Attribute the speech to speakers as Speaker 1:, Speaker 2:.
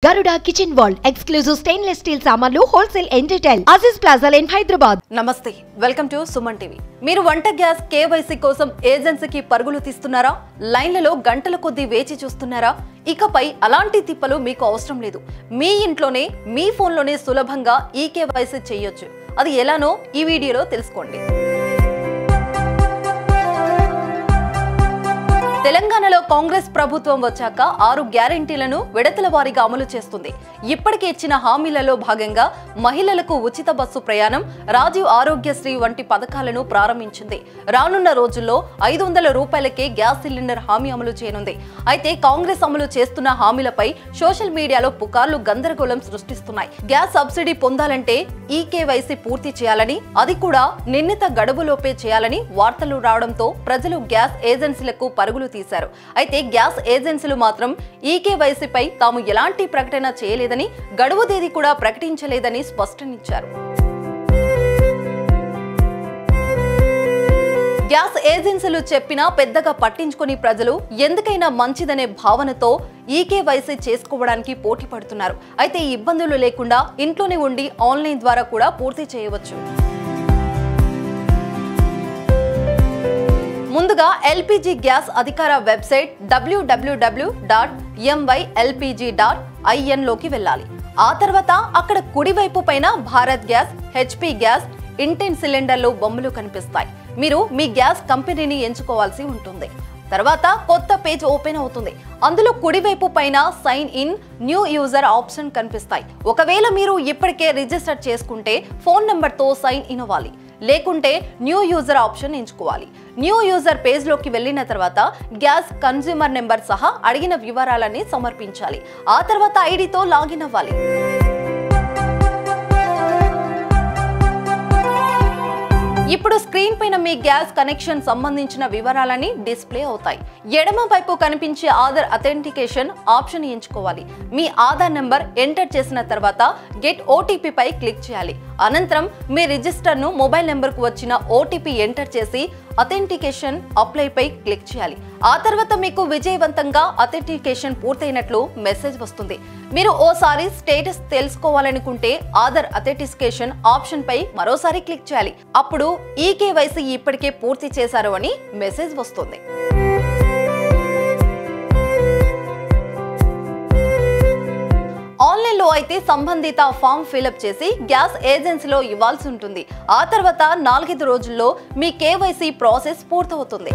Speaker 1: Garuda Kitchen World, exclusive stainless steel సామాన్లు wholesale and retail. Aziz Plaza in Hyderabad.
Speaker 2: నమస్తే, welcome to Suman TV. మీరు వంట gas KYC కోసం ఏజెన్సీకి పరుగులు తీస్తున్నారా? లైన్లలో గంటల కొద్దీ వేచి చూస్తున్నారా? ఇకపై అలాంటి తిప్పలు మీకు అవసరం లేదు. మీ ఇంట్లోనే మీ ఫోన్లోనే సులభంగా ఈ కేవైసీ చేయొచ్చు. అది ఎలానో ఈ వీడియోలో తెలుసుకోండి. తెలంగాణలో కాంగ్రెస్ ప్రభుత్వం వచ్చాక 6 గ్యారెంటీలను విడతల వారీగా అమలు చేస్తుంది. ఇప్పటికే ఇచ్చిన హామీలలో భాగంగా మహిళలకు ఉచిత బస్సు ప్రయాణం, రాజీవ్ ఆరోగ్యశ్రీ వంటి పథకాలను ప్రారంభించింది. రానున్న రోజుల్లో 500 రూపాయలకే గ్యాస్ సిలిండర్ హామీ అమలు చేయనుంది. అయితే కాంగ్రెస్ అమలు చేస్తున్న హామీలపై సోషల్ మీడియాలో పుకార్లు గందరగోళం సృష్టిస్తున్నాయి. గ్యాస్ సబ్సిడీ పొందాలంటే ఈ కేవైసీ పూర్తి చేయాలని, అది కూడా నిర్ణీత గడువులోపే చేయాలని వార్తలు రావడంతో ప్రజలు గ్యాస్ ఏజెన్సీలకు పరుగులు తీశారు. అయితే గ్యాస్ ఏజెన్సీలు మాత్రం ఈ కేవైసీపై తాము ఎలాంటి ప్రకటన చేయలేదని, గడువు తేదీ కూడా ప్రకటించలేదని స్పష్టనిచ్చారు. గ్యాస్ ఏజెన్సీలు చెప్పినా పెద్దగా పట్టించుకుని ప్రజలు ఎందుకైనా మంచిదనే భావనతో ఈ కేవైసీ చేసుకోవడానికి పోటీ పడుతున్నారు. అయితే ఈ ఇబ్బందులు లేకుండా ఇంట్లోనే ఉండి ఆన్లైన్ ద్వారా కూడా పూర్తి చేయవచ్చు. ముందుగా ఎల్పీజీ గ్యాస్ అధికార వెబ్సైట్ www.mylpg.in లోకి వెళ్ళాలి. ఆ తర్వాత అక్కడ కుడివైపు పైన భారత్ గ్యాస్, హెచ్పీ గ్యాస్, ఇంటెన్ సిలిండర్లు బొమ్మలు కనిపిస్తాయి. మీరు మీ గ్యాస్ కంపెనీని ఎంచుకోవాల్సి ఉంటుంది. తర్వాత కొత్త పేజ్ ఓపెన్ అవుతుంది. అందులో కుడివైపు పైన sign in, new user option కనిపిస్తాయి. ఒకవేళ మీరు ఇప్పటికే రిజిస్టర్ చేసుకుంటే ఫోన్ నెంబర్తో సైన్ ఇన్ అవ్వాలి, లేకుంటే న్యూ యూజర్ ఆప్షన్ ఎంచుకోవాలి. న్యూ యూజర్ పేజ్ లోకి వెళ్ళిన తర్వాత గ్యాస్ కన్స్యూమర్ నెంబర్ సహా అడిగిన వివరాలన్నీ సమర్పించాలి. ఆ తర్వాత ఐడితో లాగిన్ అవ్వాలి. ఇప్పుడు స్క్రీన్ పైన మీ గ్యాస్ కనెక్షన్ సంబంధించిన వివరాలన్నీ డిస్ప్లే అవుతాయి. ఎడమ వైపు కనిపించే ఆధార్ అథెంటికేషన్ ఆప్షన్ ఎంచుకోవాలి. మీ ఆధార్ నెంబర్ ఎంటర్ చేసిన తర్వాత గెట్ ఓటీపీ పై క్లిక్ చేయాలి. అనంతరం మీ రిజిస్టర్ను మొబైల్ నెంబర్కు వచ్చిన ఓటీపీ ఎంటర్ చేసి అథెంటికేషన్ అప్లై పై క్లిక్ చేయాలి. ఆ తర్వాత మీకు విజయవంతంగా అథెంటికేషన్ పూర్తయినట్లు మెసేజ్ వస్తుంది. మీరు ఓసారి స్టేటస్ తెలుసుకోవాలనుకుంటే ఆధార్ అథెంటికేషన్ ఆప్షన్ పై మరోసారి క్లిక్ చేయాలి. అప్పుడు ఈ కేవైసీ ఇప్పటికే పూర్తి చేశారు అని మెసేజ్ వస్తుంది. ఆన్లైన్లో అయితే సంబంధిత ఫామ్ ఫిలప్ చేసి గ్యాస్ ఏజెన్సీలో ఇవ్వాల్సి ఉంటుంది. ఆ తర్వాత 4-5 రోజుల్లో మీ కేవైసీ ప్రాసెస్ పూర్తవుతుంది.